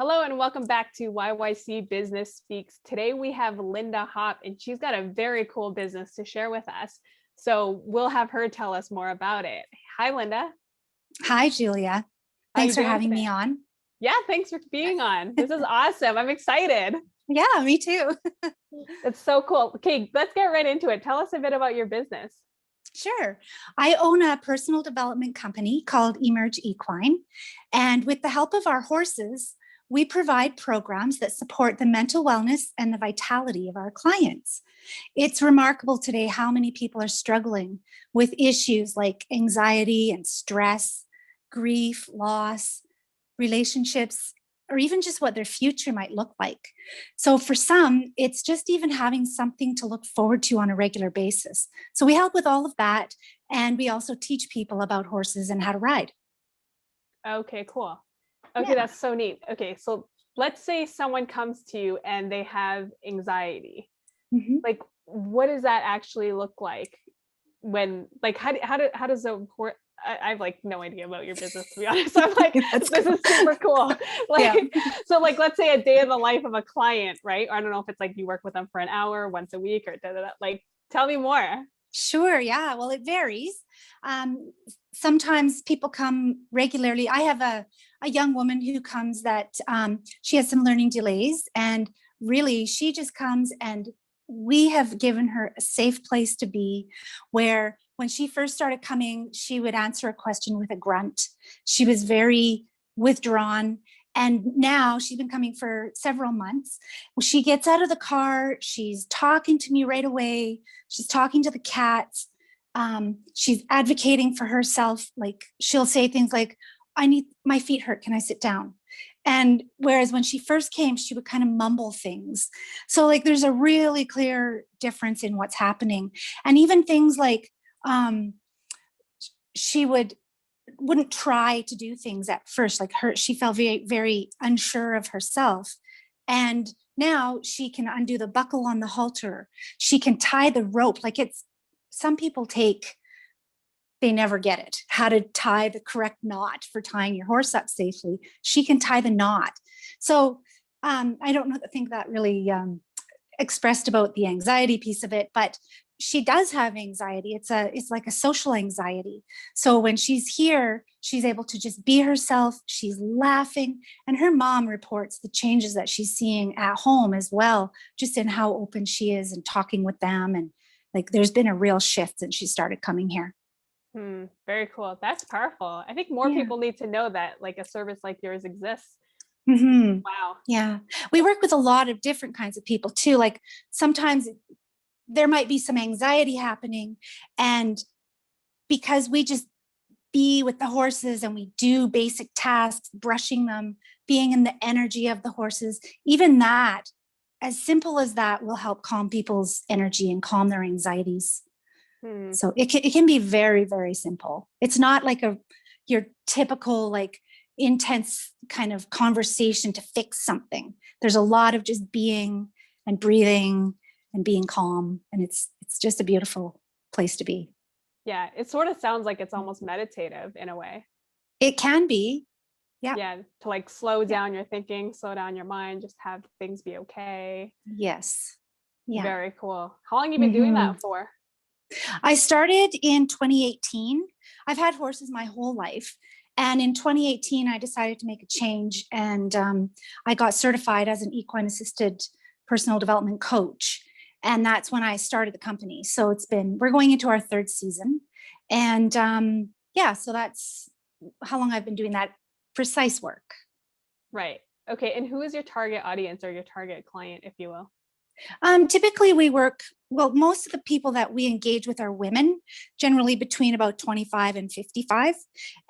Hello and welcome back to YYC Business Speaks. Today we have Linda Hopp and she's got a very cool business to share with us. So we'll have her tell us more about it. Hi, Linda. Hi, Julia. How Thanks you for doing having today? me on. Yeah, thanks for being on. This is awesome. I'm excited. Yeah, me too. It's so cool. Okay, let's get right into it. Tell us a bit about your business. Sure. I own a personal development company called Equine. And with the help of our horses, we provide programs that support the mental wellness and the vitality of our clients. It's remarkable today how many people are struggling with issues like anxiety and stress, grief, loss, relationships, or even just what their future might look like. So for some, it's just even having something to look forward to on a regular basis. So we help with all of that. And we also teach people about horses and how to ride. Okay, cool. Okay, Yeah. that's so neat. Okay, so let's say someone comes to you and they have anxiety. Mhm. Like, what does that actually look like? When, like, how does a horse? I have like no idea about your business, to be honest. I'm like, That's this cool. is super cool. Yeah. Like, so like, let's say a day in the life of a client, right? I don't know if it's like you work with them for an hour once a week or da, da, da. Like, tell me more. Sure. Yeah. Well, it varies. Sometimes people come regularly. I have a young woman who comes that she has some learning delays, and really she just comes, and we have given her a safe place to be, where when she first started coming, she would answer a question with a grunt. She was very withdrawn. And now she's been coming for several months. She gets out of the car. She's talking to me right away. She's talking to the cats. She's advocating for herself. Like, she'll say things like, my feet hurt. Can I sit down? And whereas when she first came, she would kind of mumble things. So like, there's a really clear difference in what's happening. And even things like, she wouldn't try to do things at first. Like, she felt very, very unsure of herself. And now she can undo the buckle on the halter. She can tie the rope. Like, some people they never get it, how to tie the correct knot for tying your horse up safely. She can tie the knot. So I don't think that really expressed about the anxiety piece of it, but she does have anxiety. It's like a social anxiety. So when she's here, she's able to just be herself. She's laughing, and her mom reports the changes that she's seeing at home as well, just in how open she is and talking with them. And like, there's been a real shift since she started coming here. Very cool. That's powerful. I think more Yeah. people need to know that like a service like yours exists. Mm-hmm. Wow. Yeah. We work with a lot of different kinds of people too. Like, sometimes there might be some anxiety happening, and because we just be with the horses and we do basic tasks, brushing them, being in the energy of the horses, even that, as simple as that, will help calm people's energy and calm their anxieties. Hmm. So it can be very, very simple. It's not like your typical like intense kind of conversation to fix something. There's a lot of just being and breathing and being calm, and it's just a beautiful place to be. Yeah, it sort of sounds like it's almost meditative in a way. It can be. Yeah. Yeah, to like slow Yeah. down your thinking, slow down your mind, just have things be okay. Yes. Yeah. Very cool. How long have you been doing Mm-hmm. that for? I started in 2018. I've had horses my whole life. And in 2018, I decided to make a change, and I got certified as an equine assisted personal development coach. And that's when I started the company. So we're going into our third season. And yeah, so that's how long I've been doing that precise work. Right. Okay. And who is your target audience or your target client, if you will? Typically, most of the people that we engage with are women, generally between about 25 and 55,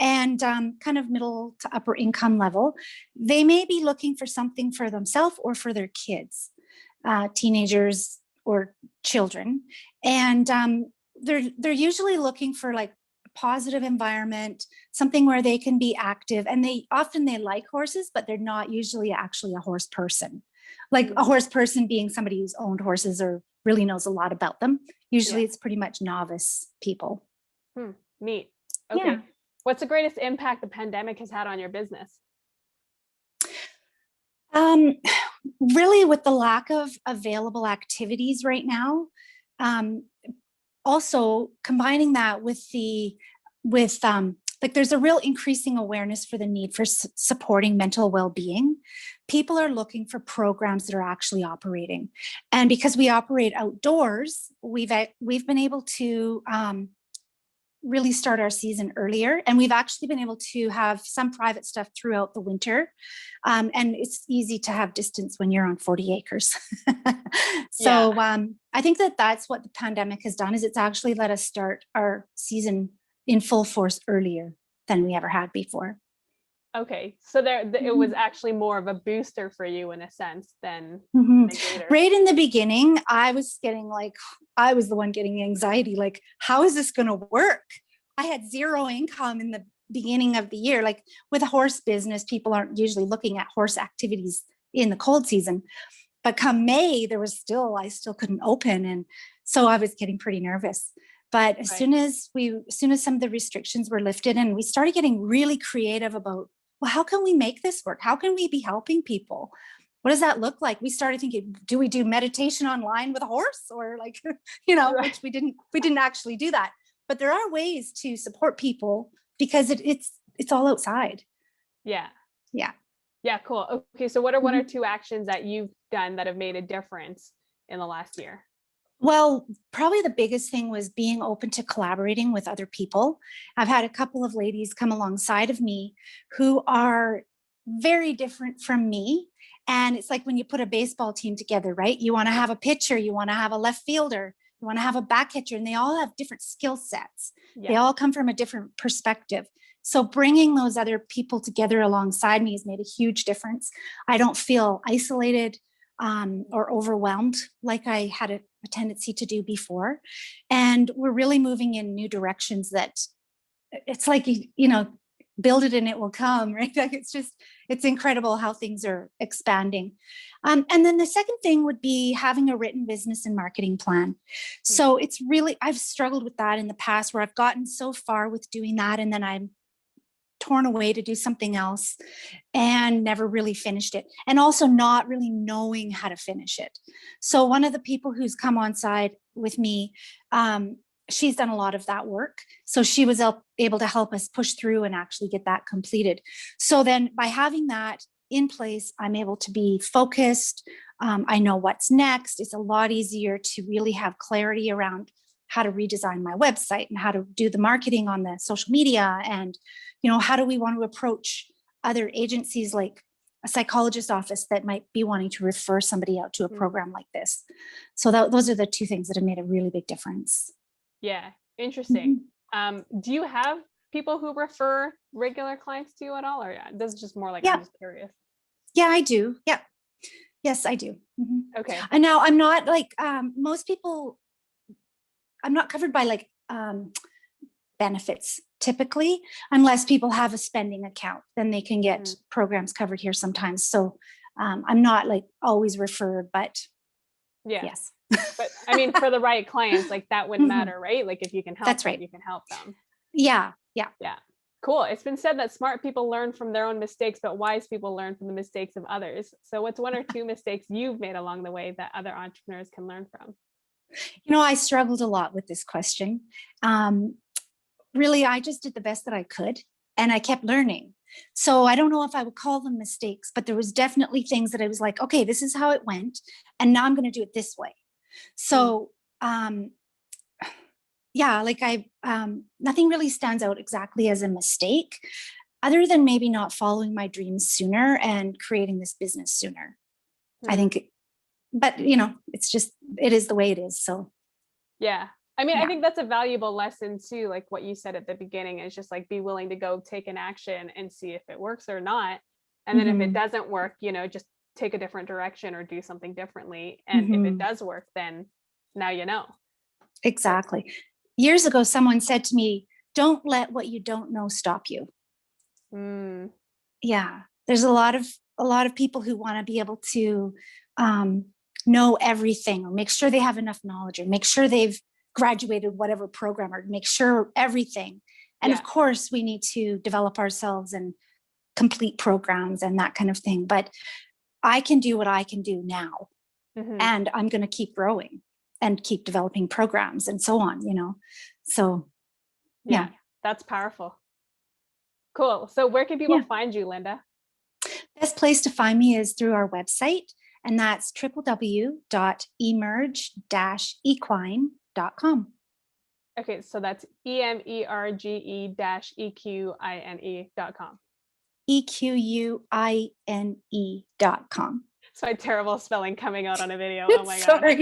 and kind of middle to upper income level. They may be looking for something for themselves or for their kids, teenagers or children. And they're usually looking for like a positive environment, something where they can be active. And they like horses, but they're not usually actually a horse person. Like, a horse person being somebody who's owned horses or really knows a lot about them. Usually it's pretty much novice people. Neat. Okay. Yeah. What's the greatest impact the pandemic has had on your business? Really, with the lack of available activities right now, also combining that with like there's a real increasing awareness for the need for supporting mental well-being. People are looking for programs that are actually operating, and because we operate outdoors, we've been able to really start our season earlier, and we've actually been able to have some private stuff throughout the winter, and it's easy to have distance when you're on 40 acres. So I think that's what the pandemic has done, is it's actually let us start our season in full force earlier than we ever had before. Okay, so it was actually more of a booster for you in a sense than negator. Right in the beginning, I was the one getting anxiety. Like, how is this going to work? I had zero income in the beginning of the year. Like with a horse business, people aren't usually looking at horse activities in the cold season. But come May, I still couldn't open, and so I was getting pretty nervous. But as soon as some of the restrictions were lifted, and we started getting really creative about, well, how can we make this work? How can we be helping people? What does that look like? We started thinking, do we do meditation online with a horse, or like, which we didn't actually do that. But there are ways to support people because it's all outside. Yeah. Yeah. Yeah. Cool. Okay. So what are one or two actions that you've done that have made a difference in the last year? Well, probably the biggest thing was being open to collaborating with other people. I've had a couple of ladies come alongside of me who are very different from me. And it's like when you put a baseball team together, right? You want to have a pitcher, you want to have a left fielder, you want to have a back catcher, and they all have different skill sets. Yeah. They all come from a different perspective. So bringing those other people together alongside me has made a huge difference. I don't feel isolated or overwhelmed like I had a tendency to do before. And we're really moving in new directions that it's like, build it and it will come, right? Like it's incredible how things are expanding. And then the second thing would be having a written business and marketing plan. So it's really, I've struggled with that in the past, where I've gotten so far with doing that, and then I'm torn away to do something else and never really finished it, and also not really knowing how to finish it. So one of the people who's come on side with me, she's done a lot of that work. So she was able to help us push through and actually get that completed. So then by having that in place, I'm able to be focused. I know what's next. It's a lot easier to really have clarity around how to redesign my website and how to do the marketing on the social media, and how do we want to approach other agencies like a psychologist office that might be wanting to refer somebody out to a program like this. So those are the two things that have made a really big difference. Yeah, interesting. Do you have people who refer regular clients to you at all, or this is just more like, I'm just curious? Yeah, I do. Yeah. Yes, I do. Okay. And now I'm not like most people. I'm not covered by like benefits typically, unless people have a spending account, then they can get programs covered here sometimes. So I'm not like always referred, but yes. But I mean, for the right clients, like that wouldn't matter, right? Like if you can help That's them, right. you can help them. Yeah. Cool. It's been said that smart people learn from their own mistakes, but wise people learn from the mistakes of others. So what's one or two mistakes you've made along the way that other entrepreneurs can learn from? I struggled a lot with this question. Really, I just did the best that I could, and I kept learning. So I don't know if I would call them mistakes, but there was definitely things that I was like, okay, this is how it went, and now I'm going to do it this way. So, nothing really stands out exactly as a mistake, other than maybe not following my dreams sooner and creating this business sooner. I think, but it is the way it is. So, yeah. I mean, I think that's a valuable lesson too, like what you said at the beginning, is just like be willing to go take an action and see if it works or not. And then if it doesn't work, just take a different direction or do something differently. And if it does work, then now you know. Exactly. Years ago, someone said to me, don't let what you don't know stop you. Yeah. There's a lot of people who want to be able to know everything, or make sure they have enough knowledge, or make sure they've graduated whatever program, or make sure everything. And of course we need to develop ourselves and complete programs and that kind of thing. But I can do what I can do now, Mhm. and I'm going to keep growing and keep developing programs and so on, So, yeah. Yeah, that's powerful. Cool. So where can people Yeah. find you, Linda? Best place to find me is through our website, and that's www.emerge-equine.com. Okay, so that's EMERGE-EQINE.com. EQUINE.com. It's my terrible spelling coming out on a video. Oh my God. Sorry.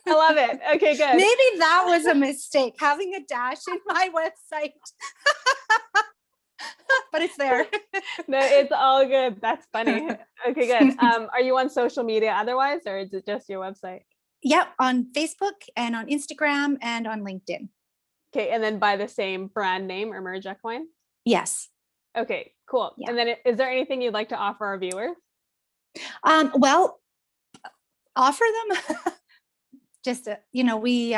I love it. Okay, good. Maybe that was a mistake, having a dash in my website. But it's there. No, it's all good. That's funny. Okay, good. Are you on social media otherwise, or is it just your website? Yep, on Facebook and on Instagram and on LinkedIn. Okay, and then by the same brand name, Emerge Equine? Yes. Okay, cool. Yeah. And then is there anything you'd like to offer our viewers? Well, offer them just, we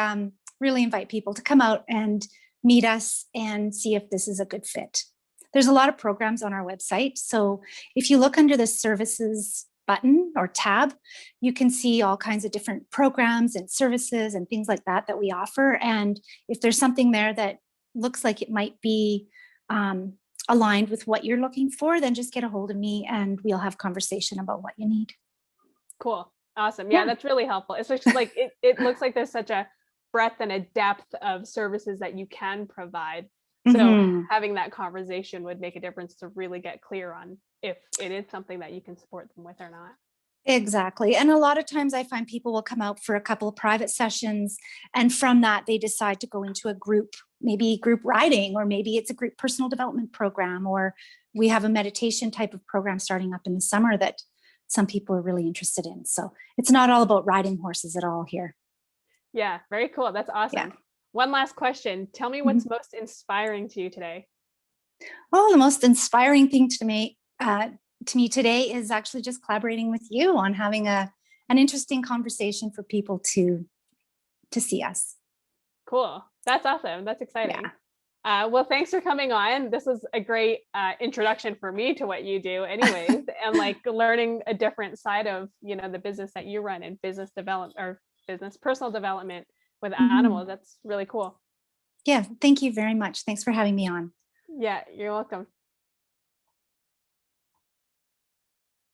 really invite people to come out and meet us and see if this is a good fit. There's a lot of programs on our website. So if you look under the services button or tab, you can see all kinds of different programs and services and things like that we offer. And if there's something there that looks like it might be aligned with what you're looking for, then just get a hold of me and we'll have conversation about what you need. Cool. Awesome. Yeah, that's really helpful. Especially like it looks like there's such a breadth and a depth of services that you can provide. So having that conversation would make a difference to really get clear on if it is something that you can support them with or not. Exactly. And a lot of times I find people will come out for a couple of private sessions, and from that they decide to go into a group, maybe group riding, or maybe it's a group personal development program, or we have a meditation type of program starting up in the summer that some people are really interested in. So it's not all about riding horses at all here. Yeah, very cool. That's awesome. Yeah. One last question. Tell me what's most inspiring to you today. Oh, the most inspiring thing to me today is actually just collaborating with you on having an interesting conversation for people to see us. Cool. That's awesome. That's exciting. Yeah. Well, thanks for coming on. This was a great introduction for me to what you do anyways, and like learning a different side of, the business that you run and business development or business personal development with animals. That's really cool. Yeah. Thank you very much. Thanks for having me on. Yeah, you're welcome.